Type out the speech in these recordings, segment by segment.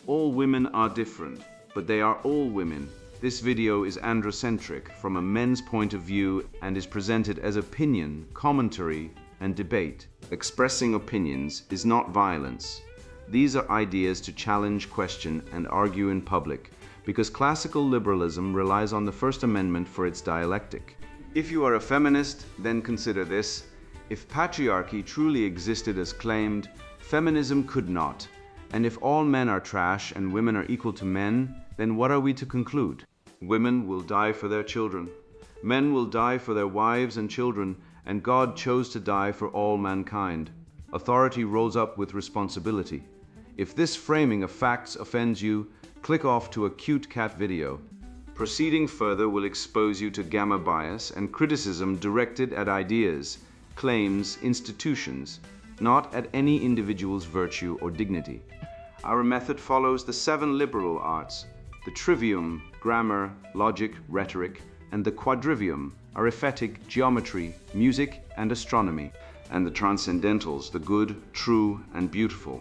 All women are different, but they are all women. This video is androcentric from a men's point of view and is presented as opinion, commentary, and debate. Expressing opinions is not violence. These are ideas to challenge, question, and argue in public, because classical liberalism relies on the First Amendment for its dialectic. If you are a feminist, then consider this. If patriarchy truly existed as claimed, feminism could not. And if all men are trash and women are equal to men, then what are we to conclude? Women will die for their children. Men will die for their wives and children, and God chose to die for all mankind. Authority rolls up with responsibility. If this framing of facts offends you, click off to a cute cat video. Proceeding further will expose you to gamma bias and criticism directed at ideas, claims, institutions, not at any individual's virtue or dignity. Our method follows the 7 liberal arts, the trivium, grammar, logic, rhetoric, and the quadrivium, arithmetic, geometry, music, and astronomy, and the transcendentals, the good, true, and beautiful.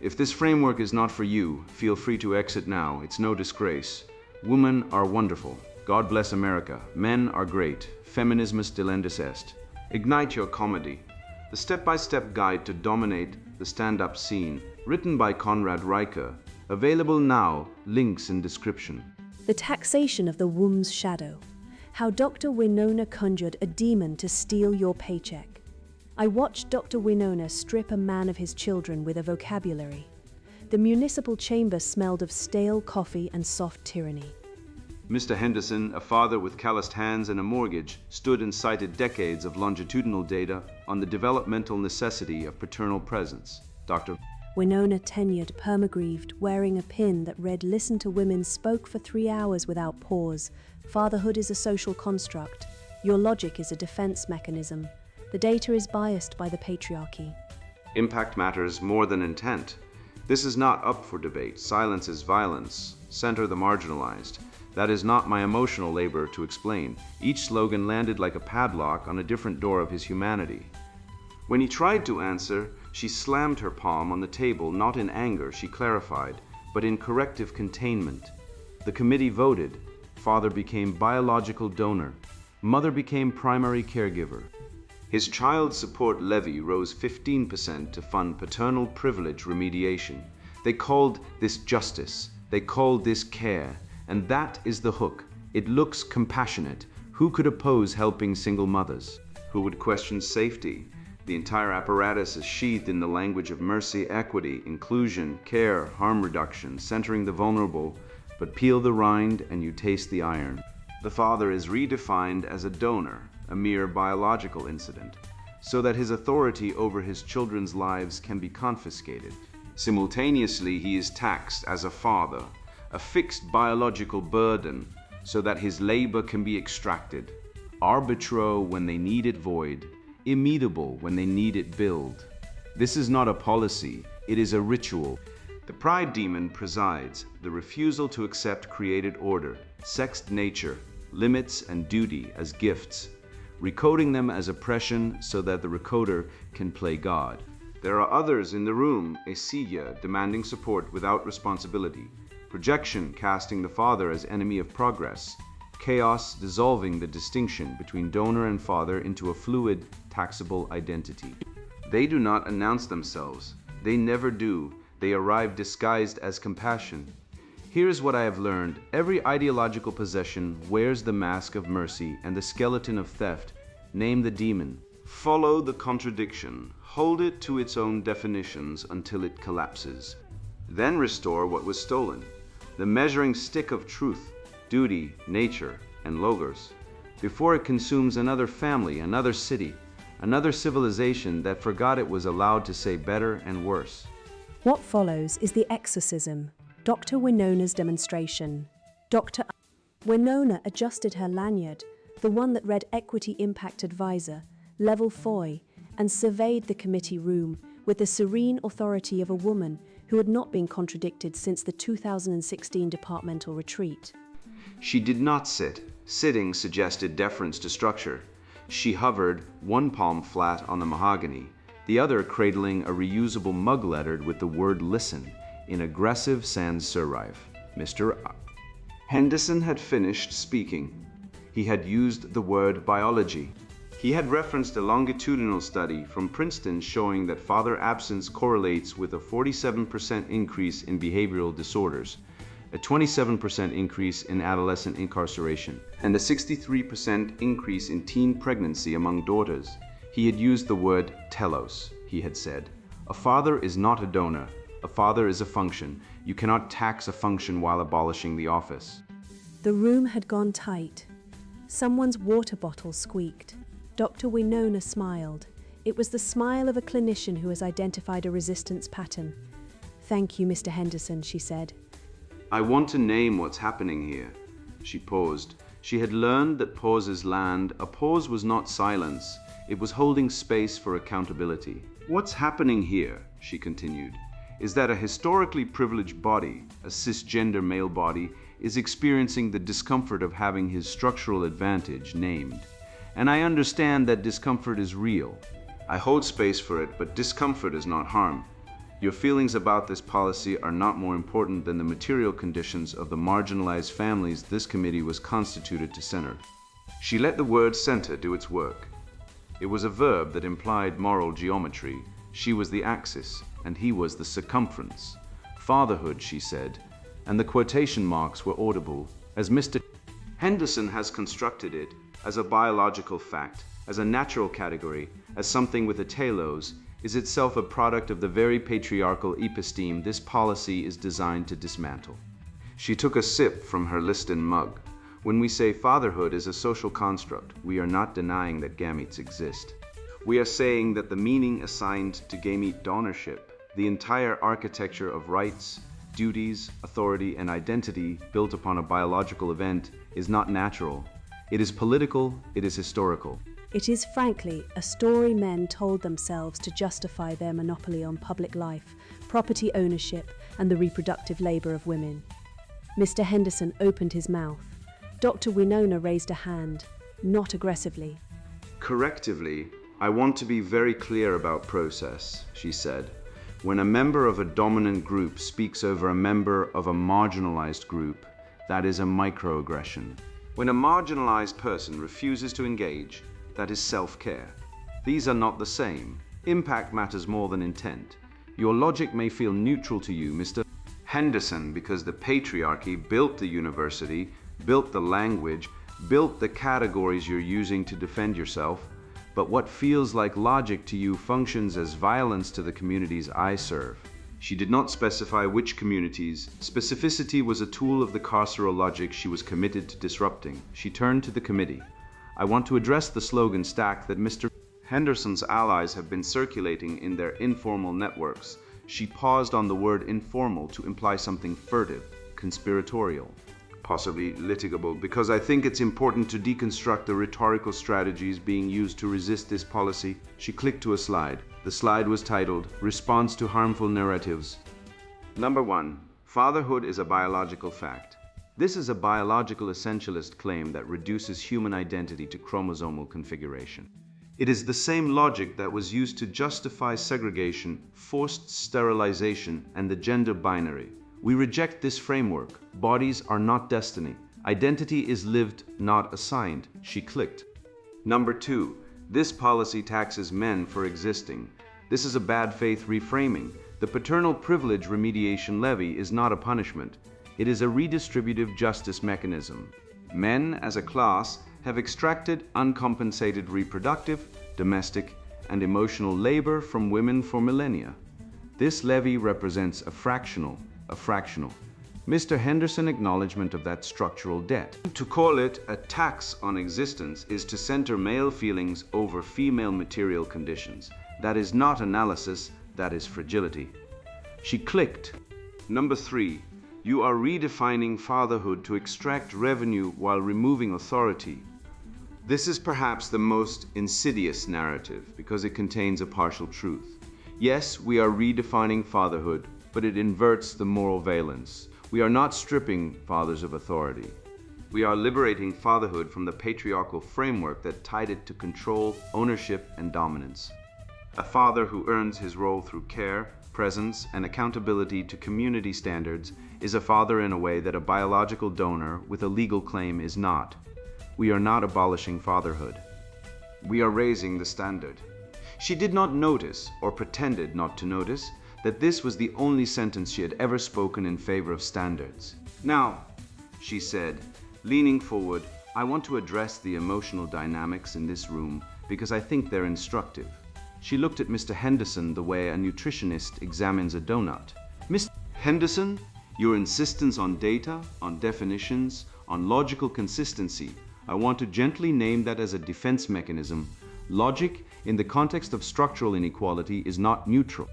If this framework is not for you, feel free to exit now. It's no disgrace. Women are wonderful. God bless America. Men are great. Feminismus delendus est. Ignite your comedy. The step-by-step guide to dominate the stand-up scene, written by Conrad Riker. Available now, links in description. The taxation of the womb's shadow. How Dr. Winona conjured a demon to steal your paycheck. I watched Dr. Winona strip a man of his children with a vocabulary. The municipal chamber smelled of stale coffee and soft tyranny. Mr. Henderson, a father with calloused hands and a mortgage, stood and cited decades of longitudinal data on the developmental necessity of paternal presence. Dr. Winona tenured, permagrieved, wearing a pin that read, "Listen to women spoke for 3 hours without pause. Fatherhood is a social construct. Your logic is a defense mechanism. The data is biased by the patriarchy." Impact matters more than intent. This is not up for debate. Silence is violence. Center the marginalized. That is not my emotional labor to explain. Each slogan landed like a padlock on a different door of his humanity. When he tried to answer, she slammed her palm on the table, not in anger, she clarified, but in corrective containment. The committee voted. Father became biological donor. Mother became primary caregiver. His child support levy rose 15% to fund paternal privilege remediation. They called this justice. They called this care. And that is the hook. It looks compassionate. Who could oppose helping single mothers? Who would question safety? The entire apparatus is sheathed in the language of mercy, equity, inclusion, care, harm reduction, centering the vulnerable, but peel the rind and you taste the iron. The father is redefined as a donor, a mere biological incident, so that his authority over his children's lives can be confiscated. Simultaneously, he is taxed as a father, a fixed biological burden, so that his labor can be extracted. Arbitro when they need it void, immutable when they need it billed. This is not a policy, it is a ritual. The pride demon presides, the refusal to accept created order, sexed nature, limits and duty as gifts, recoding them as oppression so that the recoder can play God. There are others in the room, a Silla demanding support without responsibility, projection casting the father as enemy of progress, chaos dissolving the distinction between donor and father into a fluid, taxable identity. They do not announce themselves. They never do. They arrive disguised as compassion. Here's what I have learned. Every ideological possession wears the mask of mercy and the skeleton of theft. Name the demon. Follow the contradiction. Hold it to its own definitions until it collapses. Then restore what was stolen. The measuring stick of truth, duty, nature, and logos, before it consumes another family, another city, another civilization that forgot it was allowed to say better and worse. What follows is the exorcism, Dr. Winona's demonstration. Dr. Winona adjusted her lanyard, the one that read Equity Impact Advisor, Level FOI, and surveyed the committee room with the serene authority of a woman who had not been contradicted since the 2016 departmental retreat. She did not sit. Sitting suggested deference to structure. She hovered, one palm flat on the mahogany, the other cradling a reusable mug lettered with the word "listen." in aggressive sans serif. Mr. Henderson had finished speaking. He had used the word biology. He had referenced a longitudinal study from Princeton showing that father absence correlates with a 47% increase in behavioral disorders, a 27% increase in adolescent incarceration, and a 63% increase in teen pregnancy among daughters. He had used the word telos. He had said, "A father is not a donor. A father is a function. You cannot tax a function while abolishing the office." The room had gone tight. Someone's water bottle squeaked. Dr. Winona smiled. It was the smile of a clinician who has identified a resistance pattern. "Thank you, Mr. Henderson," she said. "I want to name what's happening here." She paused. She had learned that pauses land. A pause was not silence. It was holding space for accountability. "What's happening here," she continued, "is that a historically privileged body, a cisgender male body, is experiencing the discomfort of having his structural advantage named. And I understand that discomfort is real. I hold space for it, but discomfort is not harm. Your feelings about this policy are not more important than the material conditions of the marginalized families this committee was constituted to center." She let the word center do its work. It was a verb that implied moral geometry. She was the axis, and he was the circumference. "Fatherhood," she said, and the quotation marks were audible, "as Mr. Henderson has constructed it, as a biological fact, as a natural category, as something with a telos, is itself a product of the very patriarchal episteme this policy is designed to dismantle." She took a sip from her Liston mug. "When we say fatherhood is a social construct, we are not denying that gametes exist. We are saying that the meaning assigned to gamete donorship, the entire architecture of rights, duties, authority, and identity built upon a biological event is not natural. It is political, it is historical. It is, frankly, a story men told themselves to justify their monopoly on public life, property ownership, and the reproductive labor of women." Mr. Henderson opened his mouth. Dr. Winona raised a hand, not aggressively. "Correctively, I want to be very clear about process," she said. "When a member of a dominant group speaks over a member of a marginalized group, that is a microaggression. When a marginalized person refuses to engage, that is self-care. These are not the same. Impact matters more than intent. Your logic may feel neutral to you, Mr. Henderson, because the patriarchy built the university, built the language, built the categories you're using to defend yourself, but what feels like logic to you functions as violence to the communities I serve." She did not specify which communities. Specificity was a tool of the carceral logic she was committed to disrupting. She turned to the committee. "I want to address the slogan stack that Mr. Henderson's allies have been circulating in their informal networks." She paused on the word informal to imply something furtive, conspiratorial, possibly litigable, because I think it's important to deconstruct the rhetorical strategies being used to resist this policy. She clicked to a slide. The slide was titled, "Response to Harmful Narratives." Number 1. Fatherhood is a biological fact. This is a biological essentialist claim that reduces human identity to chromosomal configuration. It is the same logic that was used to justify segregation, forced sterilization, and the gender binary. We reject this framework. Bodies are not destiny. Identity is lived, not assigned. She clicked. Number 2. This policy taxes men for existing. This is a bad faith reframing. The paternal privilege remediation levy is not a punishment. It is a redistributive justice mechanism. Men, as a class, have extracted uncompensated reproductive, domestic, and emotional labor from women for millennia. This levy represents a fractional. Mr. Henderson acknowledgement of that structural debt. To call it a tax on existence is to center male feelings over female material conditions. That is not analysis, that is fragility. She clicked. Number 3. You are redefining fatherhood to extract revenue while removing authority. This is perhaps the most insidious narrative because it contains a partial truth. Yes, we are redefining fatherhood, but it inverts the moral valence. We are not stripping fathers of authority. We are liberating fatherhood from the patriarchal framework that tied it to control, ownership, and dominance. A father who earns his role through care, presence and accountability to community standards, is a father in a way that a biological donor with a legal claim is not. We are not abolishing fatherhood. We are raising the standard. She did not notice, or pretended not to notice, that this was the only sentence she had ever spoken in favor of standards. Now, she said, leaning forward, I want to address the emotional dynamics in this room because I think they're instructive. She looked at Mr. Henderson the way a nutritionist examines a donut. Mr. Henderson, your insistence on data, on definitions, on logical consistency, I want to gently name that as a defense mechanism. Logic, in the context of structural inequality, is not neutral.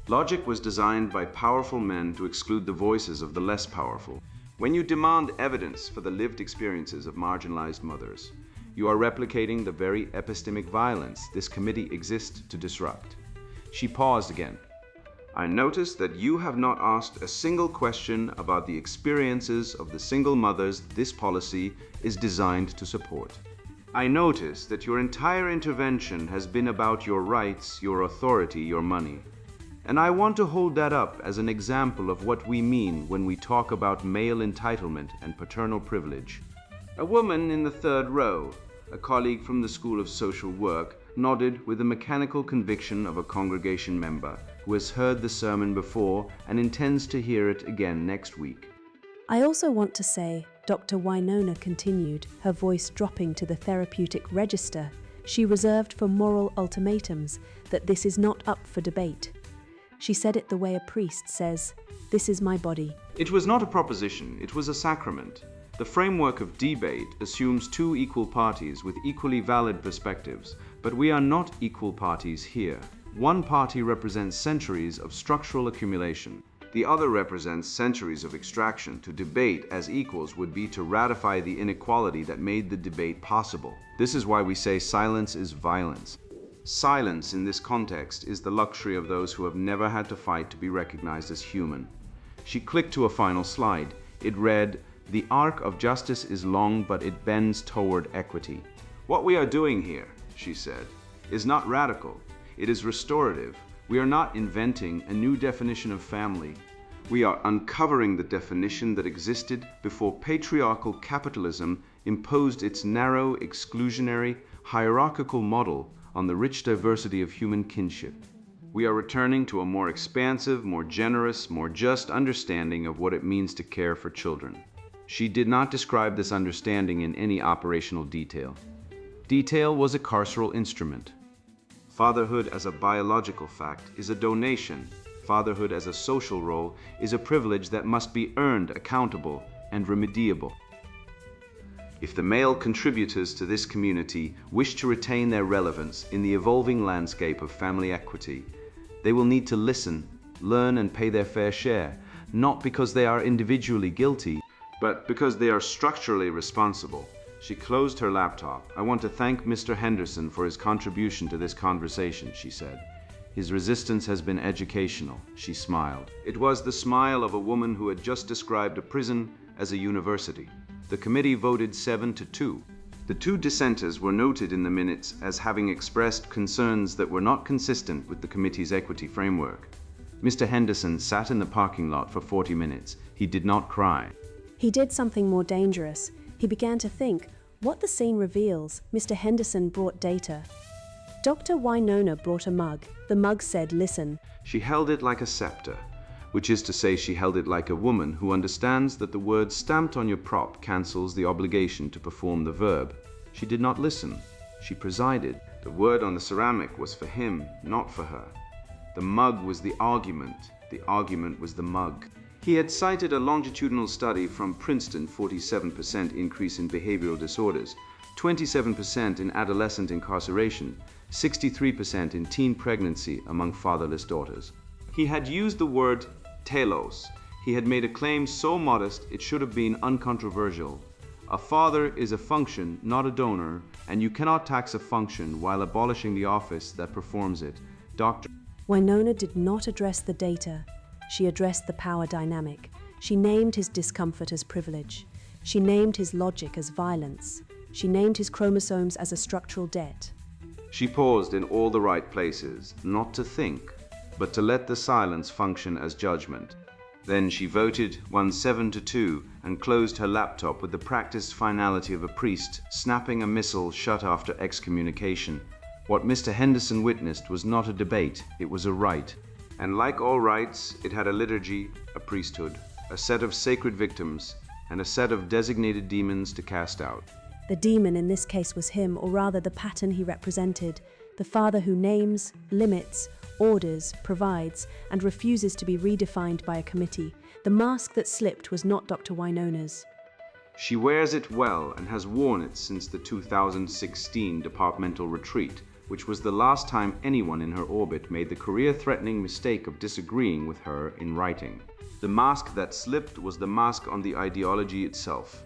Logic was designed by powerful men to exclude the voices of the less powerful. When you demand evidence for the lived experiences of marginalized mothers, you are replicating the very epistemic violence this committee exists to disrupt. She paused again. I notice that you have not asked a single question about the experiences of the single mothers this policy is designed to support. I notice that your entire intervention has been about your rights, your authority, your money. And I want to hold that up as an example of what we mean when we talk about male entitlement and paternal privilege. A woman in the third row, a colleague from the School of Social Work, nodded with the mechanical conviction of a congregation member who has heard the sermon before and intends to hear it again next week. I also want to say, Dr. Winona continued, her voice dropping to the therapeutic register she reserved for moral ultimatums, that this is not up for debate. She said it the way a priest says, "This is my body." It was not a proposition, it was a sacrament. The framework of debate assumes two equal parties with equally valid perspectives, but we are not equal parties here. One party represents centuries of structural accumulation. The other represents centuries of extraction. To debate as equals would be to ratify the inequality that made the debate possible. This is why we say silence is violence. Silence in this context is the luxury of those who have never had to fight to be recognized as human. She clicked to a final slide. It read, "The arc of justice is long, but it bends toward equity." What we are doing here, she said, is not radical. It is restorative. We are not inventing a new definition of family. We are uncovering the definition that existed before patriarchal capitalism imposed its narrow, exclusionary, hierarchical model on the rich diversity of human kinship. We are returning to a more expansive, more generous, more just understanding of what it means to care for children. She did not describe this understanding in any operational detail. Detail was a carceral instrument. Fatherhood as a biological fact is a donation. Fatherhood as a social role is a privilege that must be earned, accountable, and remediable. If the male contributors to this community wish to retain their relevance in the evolving landscape of family equity, they will need to listen, learn, and pay their fair share, not because they are individually guilty, but because they are structurally responsible. She closed her laptop. I want to thank Mr. Henderson for his contribution to this conversation, she said. His resistance has been educational, she smiled. It was the smile of a woman who had just described a prison as a university. The committee voted 7-2. The two dissenters were noted in the minutes as having expressed concerns that were not consistent with the committee's equity framework. Mr. Henderson sat in the parking lot for 40 minutes. He did not cry. He did something more dangerous. He began to think, what the scene reveals. Mr. Henderson brought data. Dr. Winona brought a mug. The mug said, "Listen." She held it like a scepter, which is to say she held it like a woman who understands that the word stamped on your prop cancels the obligation to perform the verb. She did not listen. She presided. The word on the ceramic was for him, not for her. The mug was the argument. The argument was the mug. He had cited a longitudinal study from Princeton, 47% increase in behavioral disorders, 27% in adolescent incarceration, 63% in teen pregnancy among fatherless daughters. He had used the word telos. He had made a claim so modest it should have been uncontroversial. A father is a function, not a donor, and you cannot tax a function while abolishing the office that performs it. Dr. Winona did not address the data. She addressed the power dynamic. She named his discomfort as privilege. She named his logic as violence. She named his chromosomes as a structural debt. She paused in all the right places, not to think, but to let the silence function as judgment. Then she voted 7-2 and closed her laptop with the practiced finality of a priest snapping a missile shut after excommunication. What Mr. Henderson witnessed was not a debate, it was a rite. And like all rites, it had a liturgy, a priesthood, a set of sacred victims, and a set of designated demons to cast out. The demon in this case was him, or rather the pattern he represented, the father who names, limits, orders, provides, and refuses to be redefined by a committee. The mask that slipped was not Dr. Wynona's. She wears it well and has worn it since the 2016 departmental retreat, which was the last time anyone in her orbit made the career-threatening mistake of disagreeing with her in writing. The mask that slipped was the mask on the ideology itself.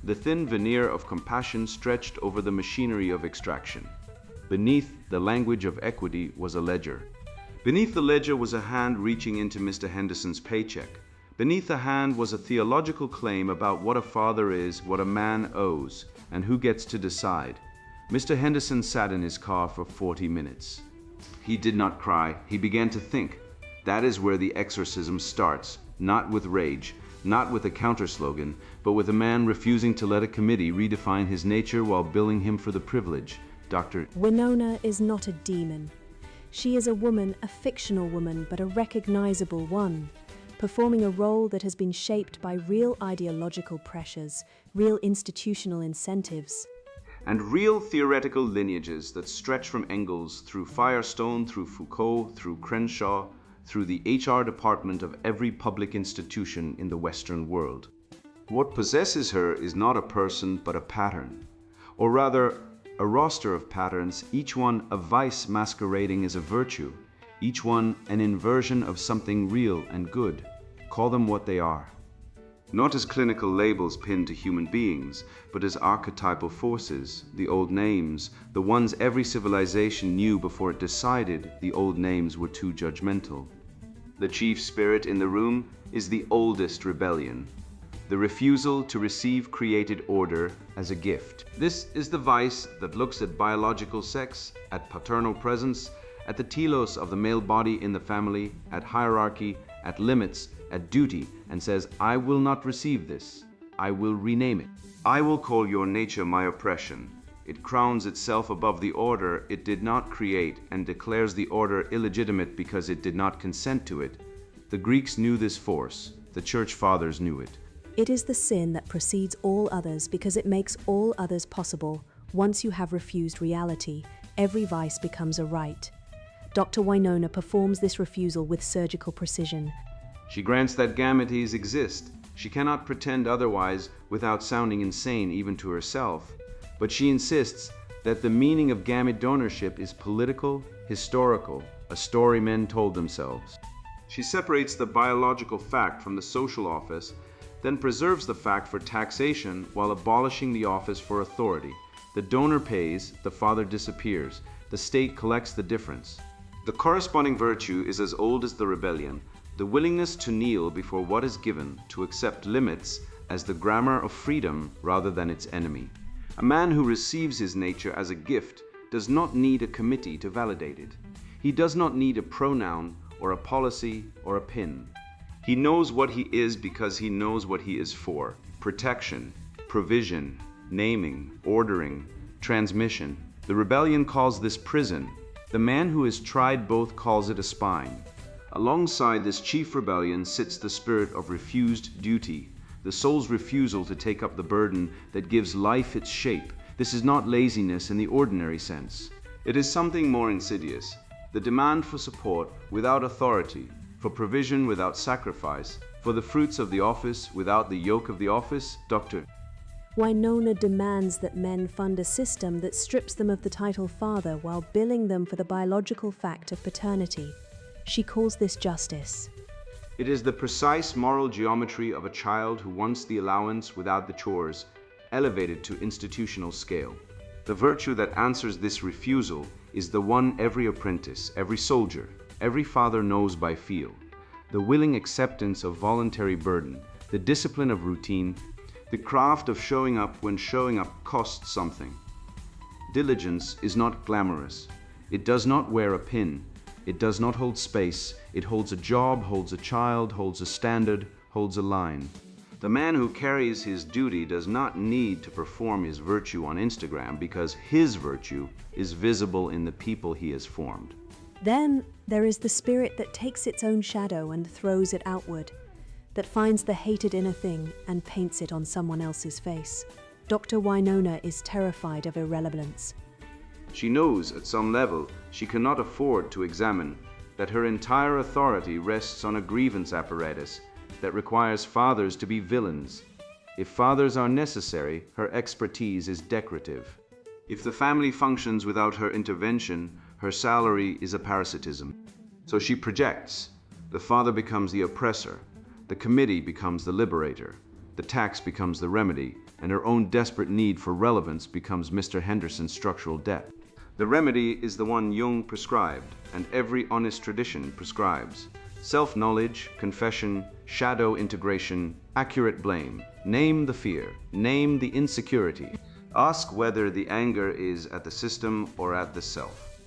The thin veneer of compassion stretched over the machinery of extraction. Beneath the language of equity was a ledger. Beneath the ledger was a hand reaching into Mr. Henderson's paycheck. Beneath the hand was a theological claim about what a father is, what a man owes, and who gets to decide. Mr. Henderson sat in his car for 40 minutes. He did not cry. He began to think. That is where the exorcism starts, not with rage, not with a counter-slogan, but with a man refusing to let a committee redefine his nature while billing him for the privilege. Dr. Winona is not a demon. She is a woman, a fictional woman, but a recognizable one, performing a role that has been shaped by real ideological pressures, real institutional incentives, and real theoretical lineages that stretch from Engels through Firestone, through Foucault, through Crenshaw, through the HR department of every public institution in the Western world. What possesses her is not a person, but a pattern, or rather, a roster of patterns, each one a vice masquerading as a virtue, each one an inversion of something real and good. Call them what they are. Not as clinical labels pinned to human beings, but as archetypal forces, the old names, the ones every civilization knew before it decided the old names were too judgmental. The chief spirit in the room is the oldest rebellion, the refusal to receive created order as a gift. This is the vice that looks at biological sex, at paternal presence, at the telos of the male body in the family, at hierarchy, at limits, at duty, and says, I will not receive this. I will rename it. I will call your nature my oppression. It crowns itself above the order it did not create and declares the order illegitimate because it did not consent to it. The Greeks knew this force. The Church Fathers knew it. It is the sin that precedes all others because it makes all others possible. Once you have refused reality, every vice becomes a right. Dr. Wynona performs this refusal with surgical precision. She grants that gametes exist. She cannot pretend otherwise without sounding insane even to herself. But she insists that the meaning of gamete donorship is political, historical, a story men told themselves. She separates the biological fact from the social office, then preserves the fact for taxation while abolishing the office for authority. The donor pays, the father disappears. The state collects the difference. The corresponding virtue is as old as the rebellion, the willingness to kneel before what is given, to accept limits as the grammar of freedom rather than its enemy. A man who receives his nature as a gift does not need a committee to validate it. He does not need a pronoun or a policy or a pin. He knows what he is because he knows what he is for. Protection, provision, naming, ordering, transmission. The rebellion calls this prison. The man who has tried both calls it a spine. Alongside this chief rebellion sits the spirit of refused duty, the soul's refusal to take up the burden that gives life its shape. This is not laziness in the ordinary sense. It is something more insidious, the demand for support without authority, for provision without sacrifice, for the fruits of the office without the yoke of the office. Dr. Wynona demands that men fund a system that strips them of the title father while billing them for the biological fact of paternity. She calls this justice. It is the precise moral geometry of a child who wants the allowance without the chores, elevated to institutional scale. The virtue that answers this refusal is the one every apprentice, every soldier, every father knows by feel. The willing acceptance of voluntary burden, the discipline of routine, the craft of showing up when showing up costs something. Diligence is not glamorous. It does not wear a pin. It does not hold space. It holds a job, holds a child, holds a standard, holds a line. The man who carries his duty does not need to perform his virtue on Instagram because his virtue is visible in the people he has formed. Then there is the spirit that takes its own shadow and throws it outward, that finds the hated inner thing and paints it on someone else's face. Dr. Winona is terrified of irrelevance. She knows at some level she cannot afford to examine that her entire authority rests on a grievance apparatus that requires fathers to be villains. If fathers are necessary, her expertise is decorative. If the family functions without her intervention, her salary is a parasitism. So she projects. The father becomes the oppressor. The committee becomes the liberator. The tax becomes the remedy, and her own desperate need for relevance becomes Mr. Henderson's structural debt. The remedy is the one Jung prescribed, and every honest tradition prescribes. Self-knowledge, confession, shadow integration, accurate blame. Name the fear, name the insecurity. Ask whether the anger is at the system or at the self.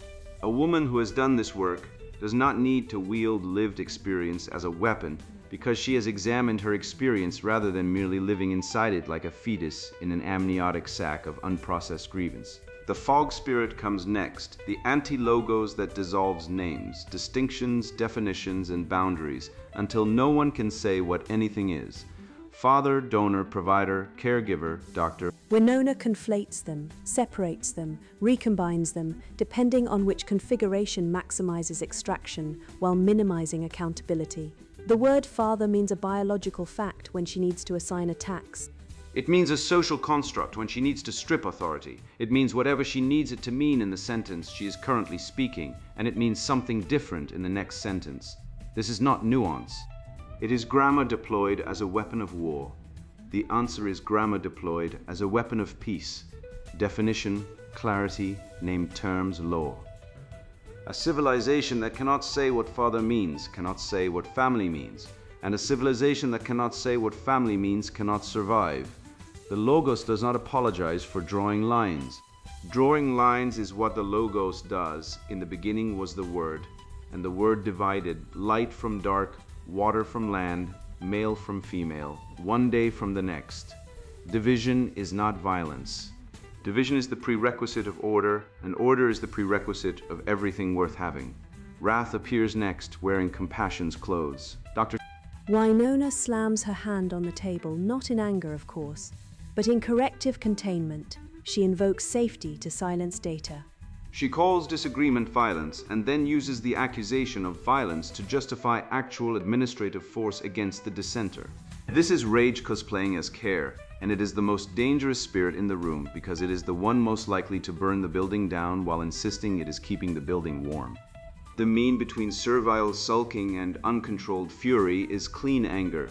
A woman who has done this work does not need to wield lived experience as a weapon because she has examined her experience rather than merely living inside it like a fetus in an amniotic sac of unprocessed grievance. The fog spirit comes next, the anti-logos that dissolves names, distinctions, definitions, and boundaries until no one can say what anything is. Father, donor, provider, caregiver, doctor. Winona conflates them, separates them, recombines them, depending on which configuration maximizes extraction while minimizing accountability. The word father means a biological fact when she needs to assign a tax. It means a social construct when she needs to strip authority. It means whatever she needs it to mean in the sentence she is currently speaking, and it means something different in the next sentence. This is not nuance. It is grammar deployed as a weapon of war. The answer is grammar deployed as a weapon of peace. Definition, clarity, named terms, law. A civilization that cannot say what father means cannot say what family means, and a civilization that cannot say what family means cannot survive. The Logos does not apologize for drawing lines. Drawing lines is what the Logos does. In the beginning was the Word, and the Word divided light from dark, water from land, male from female, one day from the next. Division is not violence. Division is the prerequisite of order, and order is the prerequisite of everything worth having. Wrath appears next, wearing compassion's clothes. Dr. Winona slams her hand on the table, not in anger, of course, but in corrective containment. She invokes safety to silence data. She calls disagreement violence and then uses the accusation of violence to justify actual administrative force against the dissenter. This is rage cosplaying as care, and it is the most dangerous spirit in the room because it is the one most likely to burn the building down while insisting it is keeping the building warm. The mean between servile sulking and uncontrolled fury is clean anger,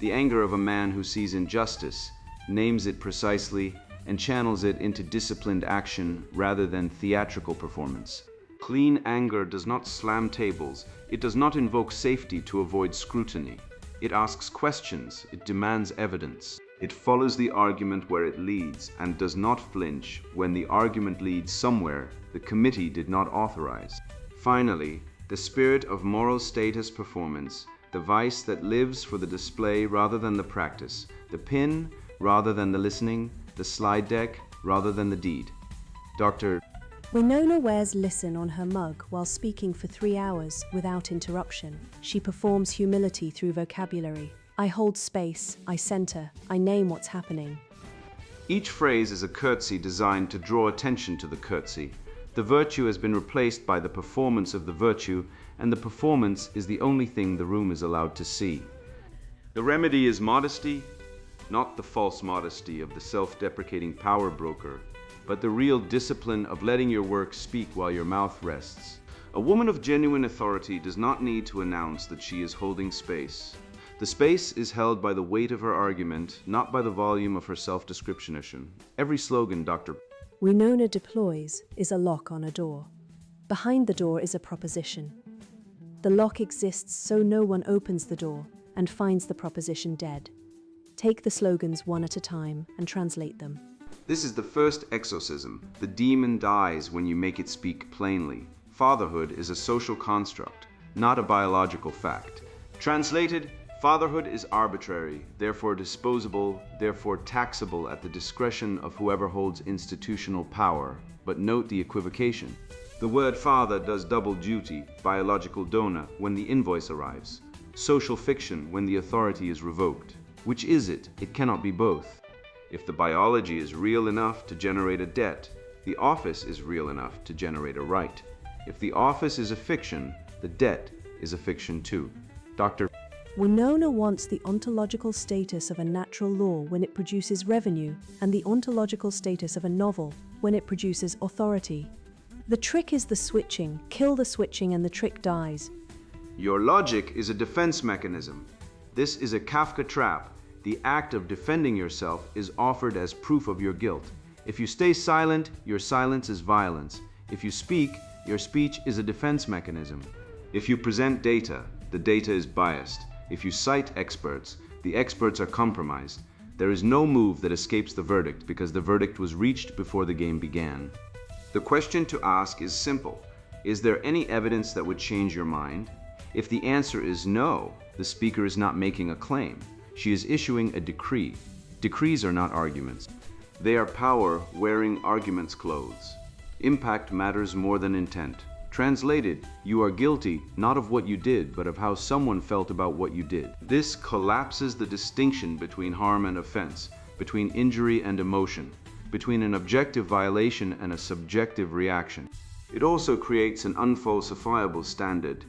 the anger of a man who sees injustice, names it precisely, and channels it into disciplined action rather than theatrical performance. Clean anger does not slam tables. It does not invoke safety to avoid scrutiny. It asks questions. It demands evidence. It follows the argument where it leads and does not flinch when the argument leads somewhere the committee did not authorize. Finally, the spirit of moral status performance, the vice that lives for the display rather than the practice, the pin rather than the listening, the slide deck rather than the deed. Dr. Winona wears listen on her mug while speaking for 3 hours without interruption. She performs humility through vocabulary. I hold space, I center, I name what's happening. Each phrase is a curtsy designed to draw attention to the curtsy. The virtue has been replaced by the performance of the virtue, and the performance is the only thing the room is allowed to see. The remedy is modesty, not the false modesty of the self-deprecating power broker, but the real discipline of letting your work speak while your mouth rests. A woman of genuine authority does not need to announce that she is holding space. The space is held by the weight of her argument, not by the volume of her self-descriptionation. Every slogan Dr. Winona deploys is a lock on a door. Behind the door is a proposition. The lock exists so no one opens the door and finds the proposition dead. Take the slogans one at a time and translate them. This is the first exorcism. The demon dies when you make it speak plainly. fatherhood is a social construct, not a biological fact. Translated, fatherhood is arbitrary, therefore disposable, therefore taxable at the discretion of whoever holds institutional power. But note the equivocation. The word father does double duty, biological donor, when the invoice arrives, social fiction when the authority is revoked. Which is it? It cannot be both. If the biology is real enough to generate a debt, the office is real enough to generate a right. If the office is a fiction, the debt is a fiction too. Dr. Winona wants the ontological status of a natural law when it produces revenue, and the ontological status of a novel when it produces authority. The trick is the switching. Kill the switching and the trick dies. Your logic is a defense mechanism. This is a Kafka trap. The act of defending yourself is offered as proof of your guilt. If you stay silent, your silence is violence. If you speak, your speech is a defense mechanism. If you present data, the data is biased. If you cite experts, the experts are compromised. There is no move that escapes the verdict because the verdict was reached before the game began. The question to ask is simple. Is there any evidence that would change your mind? If the answer is no, the speaker is not making a claim. She is issuing a decree. Decrees are not arguments. They are power wearing arguments' clothes. Impact matters more than intent. Translated, you are guilty not of what you did, but of how someone felt about what you did. This collapses the distinction between harm and offense, between injury and emotion, between an objective violation and a subjective reaction. It also creates an unfalsifiable standard.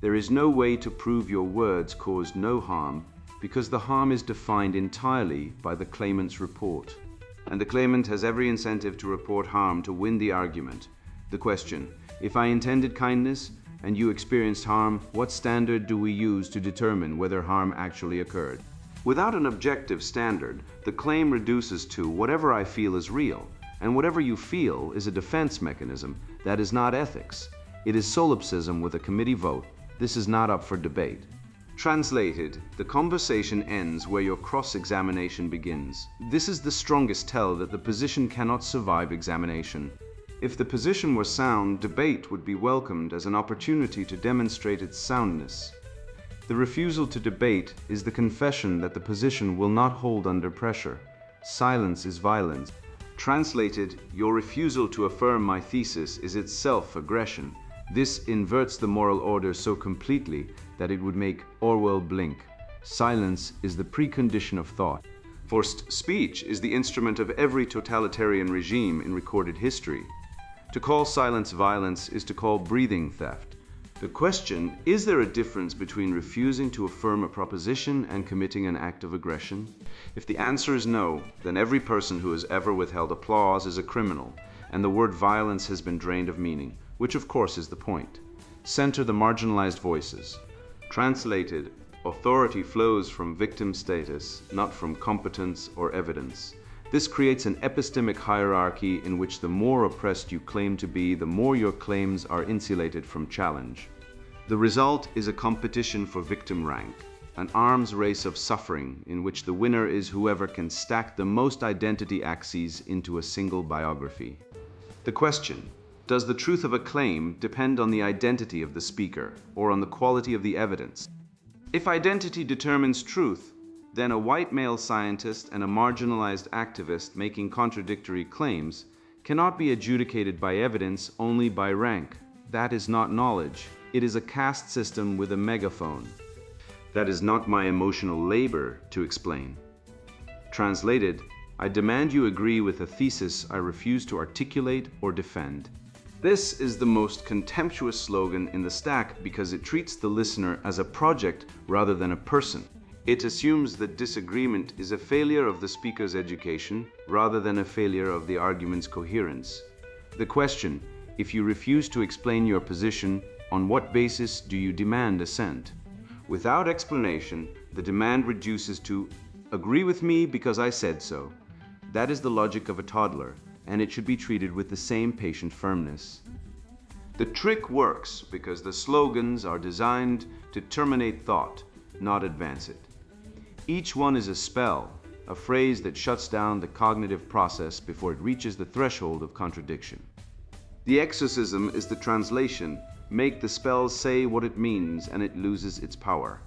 There is no way to prove your words caused no harm because the harm is defined entirely by the claimant's report. And the claimant has every incentive to report harm to win the argument. The question, if I intended kindness and you experienced harm, what standard do we use to determine whether harm actually occurred? Without an objective standard, the claim reduces to whatever I feel is real, and whatever you feel is a defense mechanism. That is not ethics. It is solipsism with a committee vote. This is not up for debate. Translated, the conversation ends where your cross-examination begins. This is the strongest tell that the position cannot survive examination. If the position were sound, debate would be welcomed as an opportunity to demonstrate its soundness. The refusal to debate is the confession that the position will not hold under pressure. Silence is violence. Translated, your refusal to affirm my thesis is itself aggression. This inverts the moral order so completely that it would make Orwell blink. Silence is the precondition of thought. Forced speech is the instrument of every totalitarian regime in recorded history. To call silence violence is to call breathing theft. The question, is there a difference between refusing to affirm a proposition and committing an act of aggression? If the answer is no, then every person who has ever withheld applause is a criminal, and the word violence has been drained of meaning, which of course is the point. Center the marginalized voices. Translated, authority flows from victim status, not from competence or evidence. This creates an epistemic hierarchy in which the more oppressed you claim to be, the more your claims are insulated from challenge. The result is a competition for victim rank, an arms race of suffering in which the winner is whoever can stack the most identity axes into a single biography. The question, does the truth of a claim depend on the identity of the speaker or on the quality of the evidence? If identity determines truth, then a white male scientist and a marginalized activist making contradictory claims cannot be adjudicated by evidence, only by rank. That is not knowledge. It is a caste system with a megaphone. That is not my emotional labor to explain. Translated, I demand you agree with a thesis I refuse to articulate or defend. This is the most contemptuous slogan in the stack because it treats the listener as a project rather than a person. It assumes that disagreement is a failure of the speaker's education rather than a failure of the argument's coherence. The question, if you refuse to explain your position, on what basis do you demand assent? Without explanation, the demand reduces to, agree with me because I said so. That is the logic of a toddler, and it should be treated with the same patient firmness. The trick works because the slogans are designed to terminate thought, not advance it. Each one is a spell, a phrase that shuts down the cognitive process before it reaches the threshold of contradiction. The exorcism is the translation. Make the spell say what it means and it loses its power.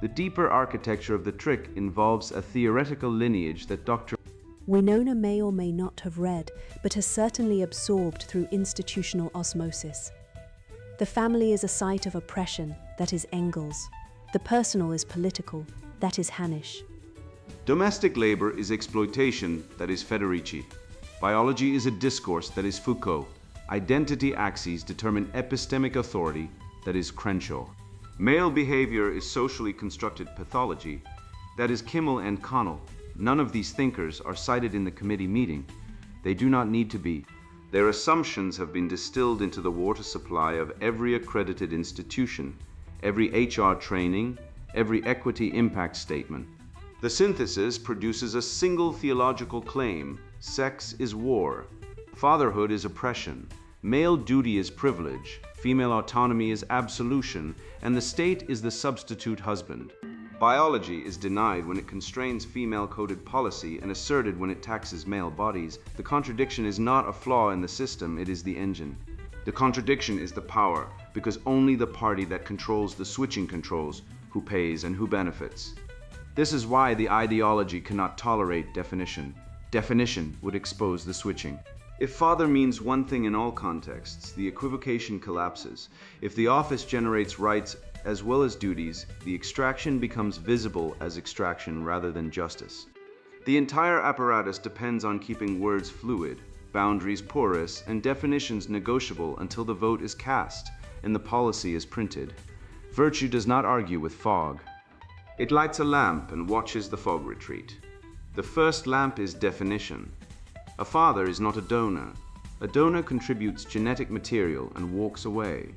The deeper architecture of the trick involves a theoretical lineage that Dr. Winona may or may not have read, but has certainly absorbed through institutional osmosis. The family is a site of oppression, that is Engels. The personal is political, that is Hanisch. Domestic labor is exploitation, that is Federici. Biology is a discourse, that is Foucault. Identity axes determine epistemic authority, that is Crenshaw. Male behavior is socially constructed pathology, that is Kimmel and Connell. None of these thinkers are cited in the committee meeting. They do not need to be. Their assumptions have been distilled into the water supply of every accredited institution, every HR training, every equity impact statement. The synthesis produces a single theological claim: sex is war, fatherhood is oppression, male duty is privilege, female autonomy is absolution, and the state is the substitute husband. Biology is denied when it constrains female-coded policy and asserted when it taxes male bodies. The contradiction is not a flaw in the system, it is the engine. The contradiction is the power, because only the party that controls the switching controls who pays and who benefits. This is why the ideology cannot tolerate definition. Definition would expose the switching. If father means one thing in all contexts, the equivocation collapses. If the office generates rights as well as duties, the extraction becomes visible as extraction rather than justice. The entire apparatus depends on keeping words fluid, boundaries porous, and definitions negotiable until the vote is cast and the policy is printed. Virtue does not argue with fog. It lights a lamp and watches the fog retreat. The first lamp is definition. A father is not a donor. A donor contributes genetic material and walks away.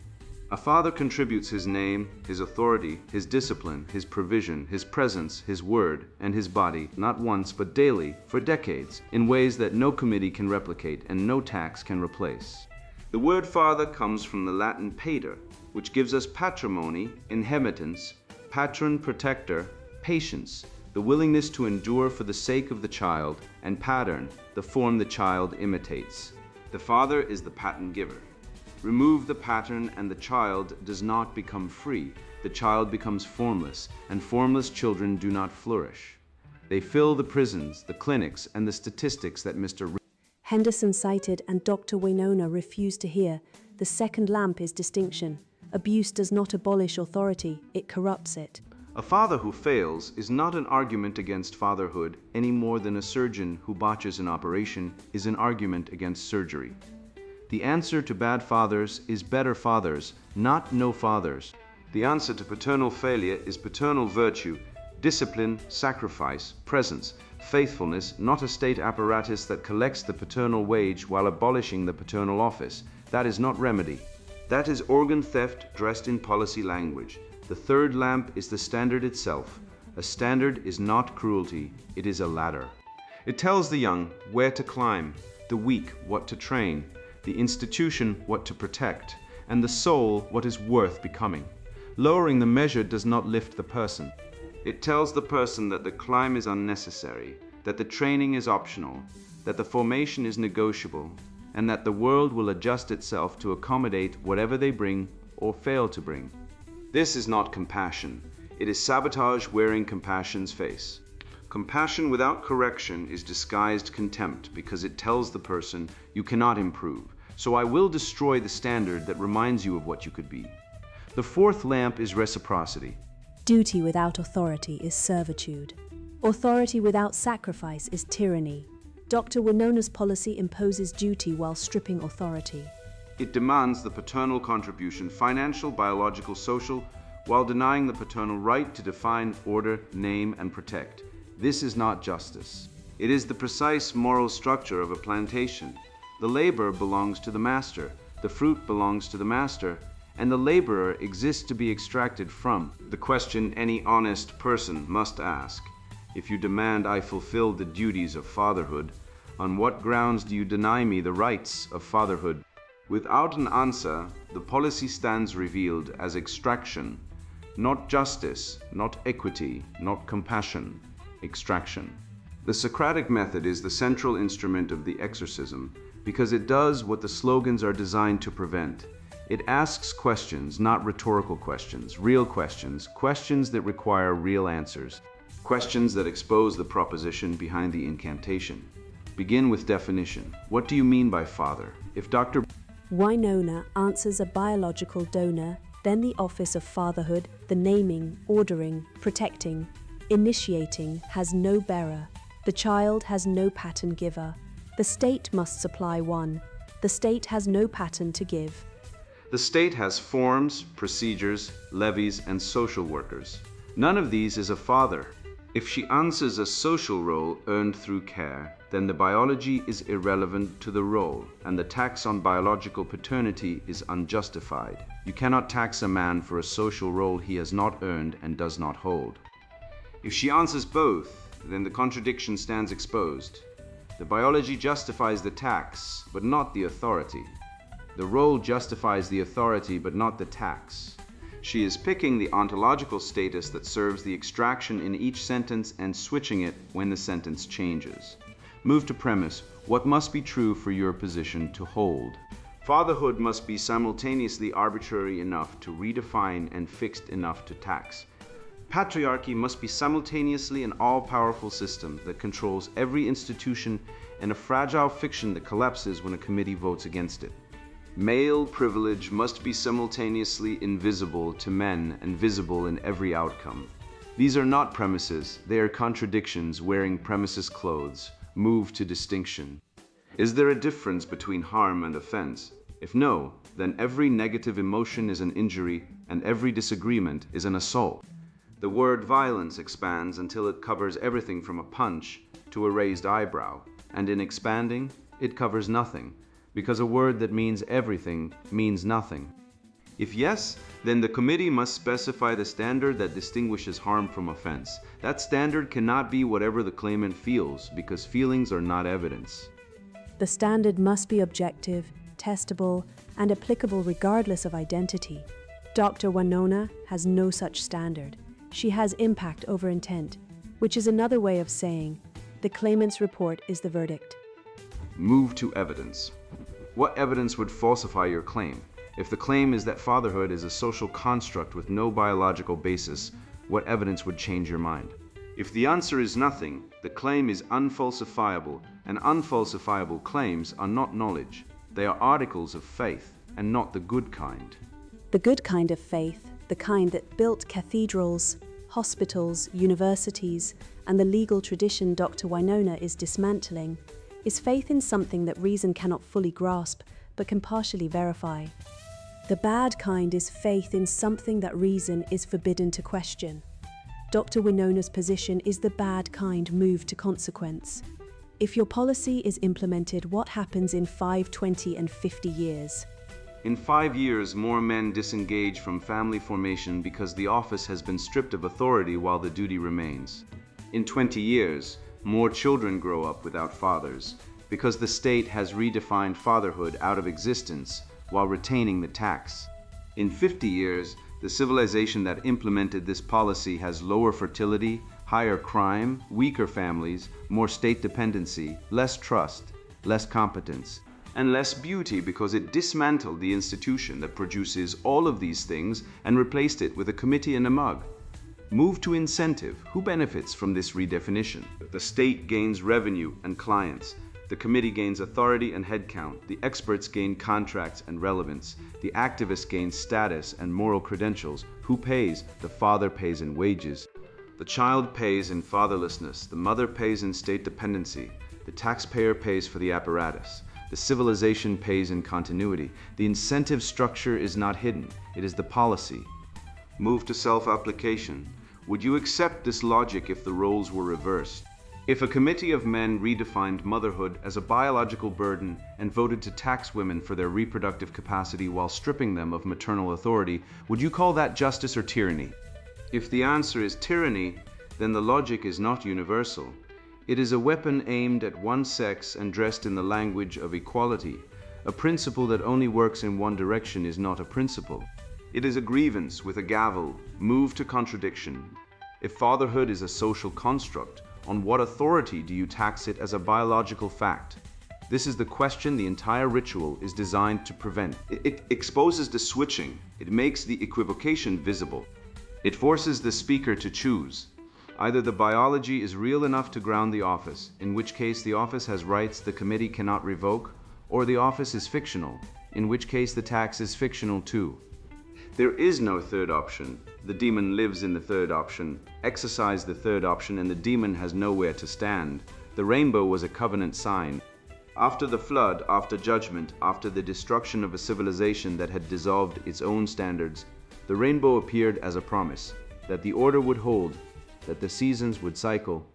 A father contributes his name, his authority, his discipline, his provision, his presence, his word, and his body, not once but daily, for decades, in ways that no committee can replicate and no tax can replace. The word father comes from the Latin pater, which gives us patrimony, inheritance, patron, protector, patience, the willingness to endure for the sake of the child, and pattern, the form the child imitates. The father is the pattern giver. Remove the pattern and the child does not become free. The child becomes formless, and formless children do not flourish. They fill the prisons, the clinics, and the statistics that Mr. Henderson cited and Dr. Winona refused to hear. The second lamp is distinction. Abuse does not abolish authority, it corrupts it. A father who fails is not an argument against fatherhood any more than a surgeon who botches an operation is an argument against surgery. The answer to bad fathers is better fathers, not no fathers. The answer to paternal failure is paternal virtue, discipline, sacrifice, presence, faithfulness, not a state apparatus that collects the paternal wage while abolishing the paternal office. That is not remedy. That is organ theft dressed in policy language. The third lamp is the standard itself. A standard is not cruelty, it is a ladder. It tells the young where to climb, the weak what to train, the institution what to protect, and the soul what is worth becoming. Lowering the measure does not lift the person. It tells the person that the climb is unnecessary, that the training is optional, that the formation is negotiable, and that the world will adjust itself to accommodate whatever they bring or fail to bring. This is not compassion. It is sabotage wearing compassion's face. Compassion without correction is disguised contempt because it tells the person you cannot improve, so I will destroy the standard that reminds you of what you could be. The fourth lamp is reciprocity. Duty without authority is servitude. Authority without sacrifice is tyranny. Dr. Winona's policy imposes duty while stripping authority. It demands the paternal contribution, financial, biological, social, while denying the paternal right to define, order, name, and protect. This is not justice. It is the precise moral structure of a plantation. The labor belongs to the master, the fruit belongs to the master, and the laborer exists to be extracted from. The question any honest person must ask: if you demand I fulfill the duties of fatherhood, on what grounds do you deny me the rights of fatherhood? Without an answer, the policy stands revealed as extraction, not justice, not equity, not compassion. Extraction. The Socratic method is the central instrument of the exorcism, because it does what the slogans are designed to prevent. It asks questions, not rhetorical questions, real questions, questions that require real answers, questions that expose the proposition behind the incantation. Begin with definition. What do you mean by father? If Dr. Winona answers a biological donor, then the office of fatherhood, the naming, ordering, protecting, initiating has no bearer. The child has no pattern giver. The state must supply one. The state has no pattern to give. The state has forms, procedures, levies, and social workers. None of these is a father. If she answers a social role earned through care, then the biology is irrelevant to the role, and the tax on biological paternity is unjustified. You cannot tax a man for a social role he has not earned and does not hold. If she answers both, then the contradiction stands exposed. The biology justifies the tax, but not the authority. The role justifies the authority, but not the tax. She is picking the ontological status that serves the extraction in each sentence and switching it when the sentence changes. Move to premise. What must be true for your position to hold? Fatherhood must be simultaneously arbitrary enough to redefine and fixed enough to tax. Patriarchy must be simultaneously an all-powerful system that controls every institution and a fragile fiction that collapses when a committee votes against it. Male privilege must be simultaneously invisible to men and visible in every outcome. These are not premises, they are contradictions wearing premises clothes. Move to distinction. Is there a difference between harm and offense? If no, then every negative emotion is an injury and every disagreement is an assault. The word violence expands until it covers everything from a punch to a raised eyebrow, and in expanding, it covers nothing, because a word that means everything means nothing. If yes, then the committee must specify the standard that distinguishes harm from offense. That standard cannot be whatever the claimant feels, because feelings are not evidence. The standard must be objective, testable, and applicable regardless of identity. Dr. Winona has no such standard. She has impact over intent, which is another way of saying the claimant's report is the verdict. Move to evidence. What evidence would falsify your claim? If the claim is that fatherhood is a social construct with no biological basis, what evidence would change your mind? If the answer is nothing, the claim is unfalsifiable, and unfalsifiable claims are not knowledge. They are articles of faith, and not the good kind. The good kind of faith, the kind that built cathedrals, hospitals, universities, and the legal tradition Dr. Winona is dismantling, is faith in something that reason cannot fully grasp, but can partially verify. The bad kind is faith in something that reason is forbidden to question. Dr. Winona's position is the bad kind move to consequence. If your policy is implemented, what happens in 5, 20, and 50 years? In 5 years, more men disengage from family formation because the office has been stripped of authority while the duty remains. In 20 years, more children grow up without fathers because the state has redefined fatherhood out of existence while retaining the tax. In 50 years, the civilization that implemented this policy has lower fertility, higher crime, weaker families, more state dependency, less trust, less competence, and less beauty because it dismantled the institution that produces all of these things and replaced it with a committee and a mug. Move to incentive. Who benefits from this redefinition? The state gains revenue and clients. The committee gains authority and headcount. The experts gain contracts and relevance. The activist gains status and moral credentials. Who pays? The father pays in wages. The child pays in fatherlessness. The mother pays in state dependency. The taxpayer pays for the apparatus. The civilization pays in continuity. The incentive structure is not hidden. It is the policy. Move to self-application. Would you accept this logic if the roles were reversed? If a committee of men redefined motherhood as a biological burden and voted to tax women for their reproductive capacity while stripping them of maternal authority, would you call that justice or tyranny? If the answer is tyranny, then the logic is not universal. It is a weapon aimed at one sex and dressed in the language of equality. A principle that only works in one direction is not a principle. It is a grievance with a gavel. Move to contradiction. If fatherhood is a social construct, on what authority do you tax it as a biological fact? This is the question the entire ritual is designed to prevent. It exposes the switching. It makes the equivocation visible. It forces the speaker to choose. Either the biology is real enough to ground the office, in which case the office has rights the committee cannot revoke, or the office is fictional, in which case the tax is fictional too. There is no third option. The demon lives in the third option. Exercise the third option and the demon has nowhere to stand. The rainbow was a covenant sign. After the flood, after judgment, after the destruction of a civilization that had dissolved its own standards, the rainbow appeared as a promise that the order would hold, that the seasons would cycle,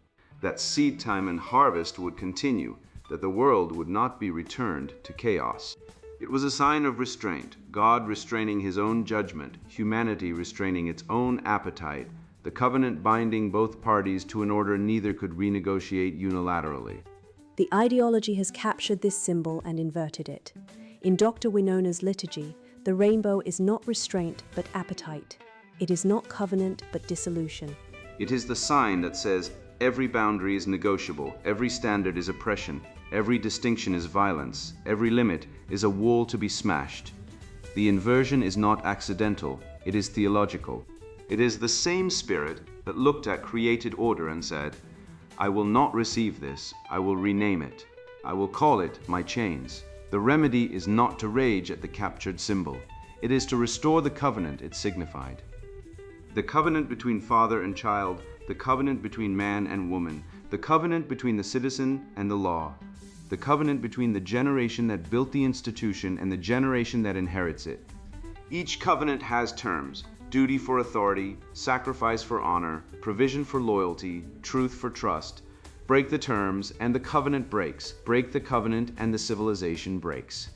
that seed time and harvest would continue, that the world would not be returned to chaos. It was a sign of restraint, God restraining his own judgment, humanity restraining its own appetite, the covenant binding both parties to an order neither could renegotiate unilaterally. The ideology has captured this symbol and inverted it. In Dr. Winona's liturgy, the rainbow is not restraint but appetite. It is not covenant but dissolution. It is the sign that says every boundary is negotiable, every standard is oppression, every distinction is violence, every limit is a wall to be smashed. The inversion is not accidental, it is theological. It is the same spirit that looked at created order and said, I will not receive this, I will rename it. I will call it my chains. The remedy is not to rage at the captured symbol. It is to restore the covenant it signified. The covenant between father and child, the covenant between man and woman, the covenant between the citizen and the law, the covenant between the generation that built the institution and the generation that inherits it. Each covenant has terms: duty for authority, sacrifice for honor, provision for loyalty, truth for trust. Break the terms and the covenant breaks. Break the covenant and the civilization breaks.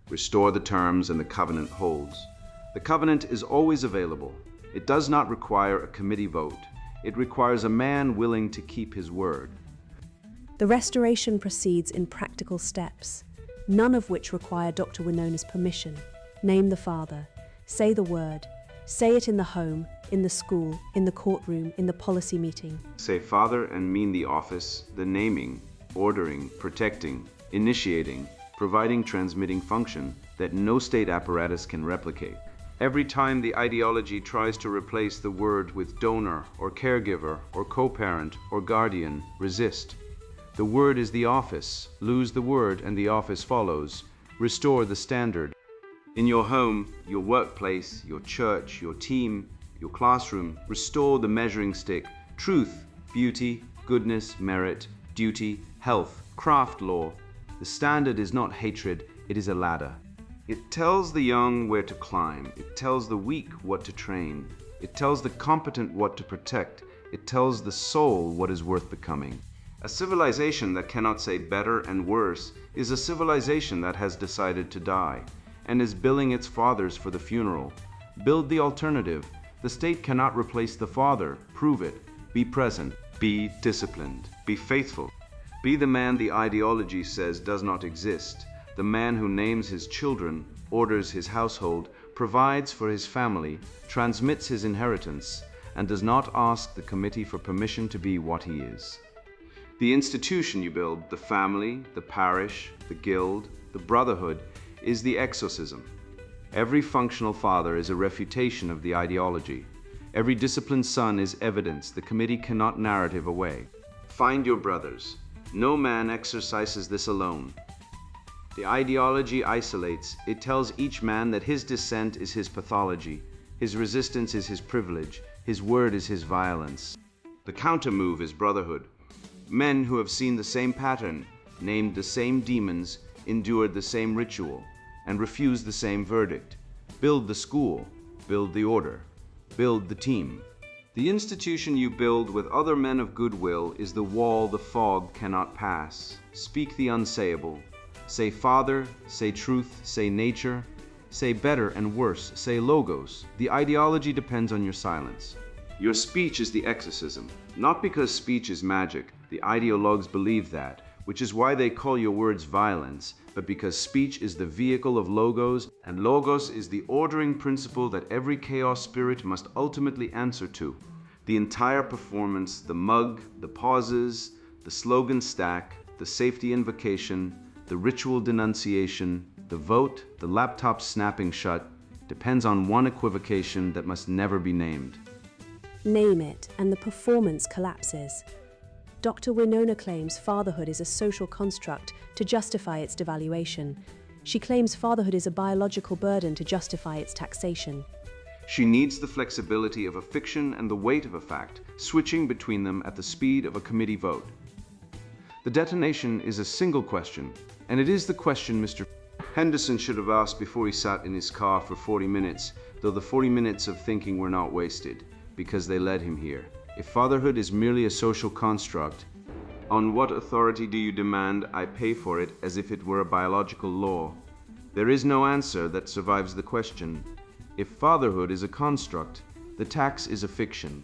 Restore the terms and the covenant holds. The covenant is always available. It does not require a committee vote. It requires a man willing to keep his word. The restoration proceeds in practical steps, none of which require Dr. Winona's permission. Name the father. Say the word. Say it in the home, in the school, in the courtroom, in the policy meeting. Say father and mean the office, the naming, ordering, protecting, initiating, providing transmitting function that no state apparatus can replicate. Every time the ideology tries to replace the word with donor or caregiver or co-parent or guardian, resist. The word is the office. Lose the word and the office follows. Restore the standard. In your home, your workplace, your church, your team, your classroom, restore the measuring stick. Truth, beauty, goodness, merit, duty, health, craft law. The standard is not hatred, it is a ladder. It tells the young where to climb. It tells the weak what to train. It tells the competent what to protect. It tells the soul what is worth becoming. A civilization that cannot say better and worse is a civilization that has decided to die and is billing its fathers for the funeral. Build the alternative. The state cannot replace the father. Prove it. Be present. Be disciplined. Be faithful. Be the man the ideology says does not exist. The man who names his children, orders his household, provides for his family, transmits his inheritance, and does not ask the committee for permission to be what he is. The institution you build, the family, the parish, the guild, the brotherhood, is the exorcism. Every functional father is a refutation of the ideology. Every disciplined son is evidence the committee cannot narrative away. Find your brothers. No man exercises this alone. The ideology isolates. It tells each man that his dissent is his pathology, his resistance is his privilege, his word is his violence. The counter-move is brotherhood. Men who have seen the same pattern, named the same demons, endured the same ritual, and refused the same verdict. Build the school, build the order, build the team. The institution you build with other men of goodwill is the wall the fog cannot pass. Speak the unsayable. Say father, say truth, say nature, say better and worse, say logos. The ideology depends on your silence. Your speech is the exorcism, not because speech is magic. The ideologues believe that, which is why they call your words violence, but because speech is the vehicle of logos, and logos is the ordering principle that every chaos spirit must ultimately answer to. The entire performance, the mug, the pauses, the slogan stack, the safety invocation, the ritual denunciation, the vote, the laptop snapping shut, depends on one equivocation that must never be named. Name it, and the performance collapses. Dr. Winona claims fatherhood is a social construct to justify its devaluation. She claims fatherhood is a biological burden to justify its taxation. She needs the flexibility of a fiction and the weight of a fact, switching between them at the speed of a committee vote. The detonation is a single question, and it is the question Mr. Henderson should have asked before he sat in his car for 40 minutes, though the 40 minutes of thinking were not wasted, because they led him here. If fatherhood is merely a social construct, on what authority do you demand I pay for it as if it were a biological law? There is no answer that survives the question. If fatherhood is a construct, the tax is a fiction.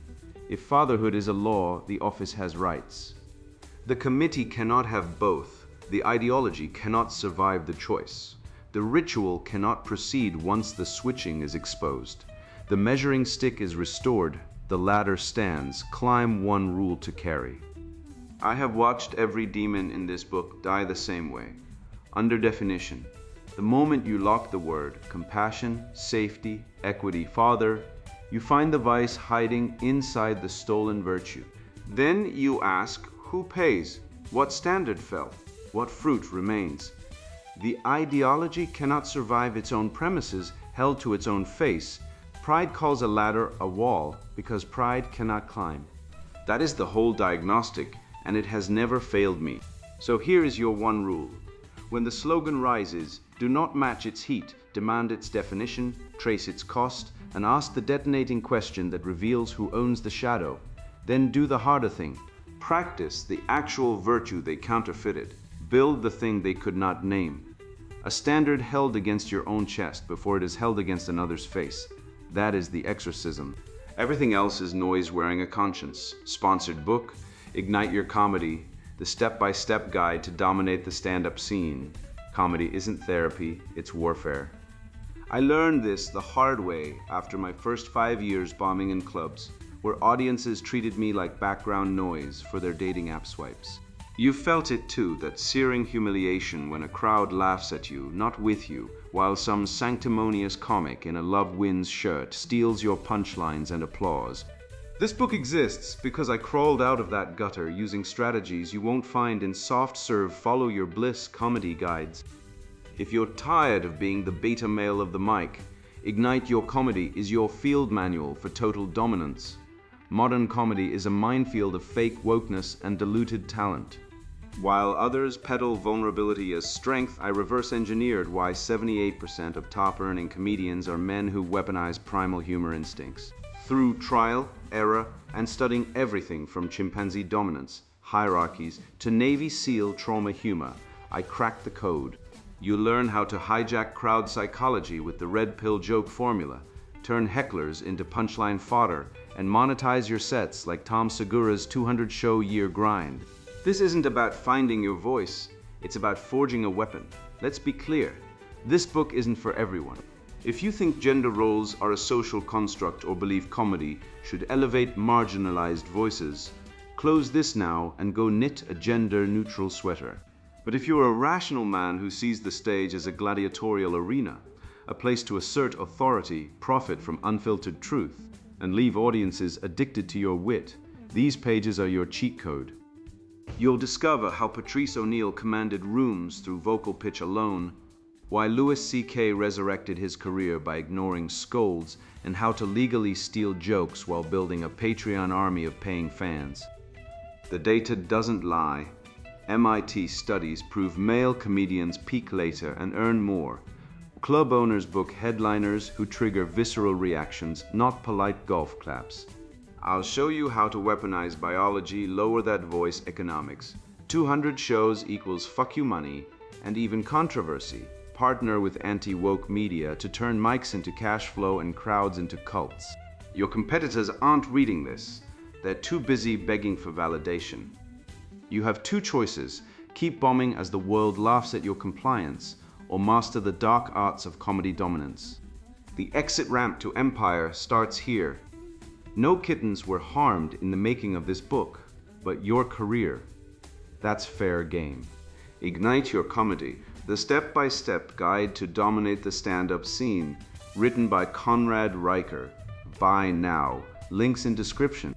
If fatherhood is a law, the office has rights. The committee cannot have both. The ideology cannot survive the choice. The ritual cannot proceed once the switching is exposed. The measuring stick is restored, the ladder stands, climb one rule to carry. I have watched every demon in this book die the same way. Under definition, the moment you lock the word compassion, safety, equity, father, you find the vice hiding inside the stolen virtue. Then you ask, who pays? What standard fell? What fruit remains? The ideology cannot survive its own premises held to its own face. Pride calls a ladder a wall because pride cannot climb. That is the whole diagnostic, and it has never failed me. So here is your one rule. When the slogan rises, do not match its heat, demand its definition, trace its cost, and ask the detonating question that reveals who owns the shadow. Then do the harder thing. Practice the actual virtue they counterfeited. Build the thing they could not name. A standard held against your own chest before it is held against another's face. That is the exorcism. Everything else is noise wearing a conscience. Sponsored book, Ignite Your Comedy, the step-by-step guide to dominate the stand-up scene. Comedy isn't therapy, it's warfare. I learned this the hard way after my first 5 years bombing in clubs, where audiences treated me like background noise for their dating app swipes. You felt it too, that searing humiliation when a crowd laughs at you, not with you, while some sanctimonious comic in a Love Wins shirt steals your punchlines and applause. This book exists because I crawled out of that gutter using strategies you won't find in soft-serve follow-your-bliss comedy guides. If you're tired of being the beta male of the mic, Ignite Your Comedy is your field manual for total dominance. Modern comedy is a minefield of fake wokeness and diluted talent. While others peddle vulnerability as strength, I reverse-engineered why 78% of top-earning comedians are men who weaponize primal humor instincts. Through trial, error, and studying everything from chimpanzee dominance, hierarchies, to Navy SEAL trauma humor, I cracked the code. You learn how to hijack crowd psychology with the red pill joke formula, turn hecklers into punchline fodder, and monetize your sets like Tom Segura's 200-show-year grind. This isn't about finding your voice, it's about forging a weapon. Let's be clear, this book isn't for everyone. If you think gender roles are a social construct or believe comedy should elevate marginalized voices, close this now and go knit a gender-neutral sweater. But if you're a rational man who sees the stage as a gladiatorial arena, a place to assert authority, profit from unfiltered truth, and leave audiences addicted to your wit, these pages are your cheat code. You'll discover how Patrice O'Neal commanded rooms through vocal pitch alone, why Louis C.K. resurrected his career by ignoring scolds, and how to legally steal jokes while building a Patreon army of paying fans. The data doesn't lie. MIT studies prove male comedians peak later and earn more. Club owners book headliners who trigger visceral reactions, not polite golf claps. I'll show you how to weaponize biology, lower that voice economics. 200 shows equals fuck you money, and even controversy. Partner with anti-woke media to turn mics into cash flow and crowds into cults. Your competitors aren't reading this. They're too busy begging for validation. You have two choices: keep bombing as the world laughs at your compliance, or master the dark arts of comedy dominance. The exit ramp to empire starts here. No kittens were harmed in the making of this book, but your career. That's fair game. Ignite your comedy. The step-by-step guide to dominate the stand-up scene, written by Conrad Riker. Buy now. Links in description.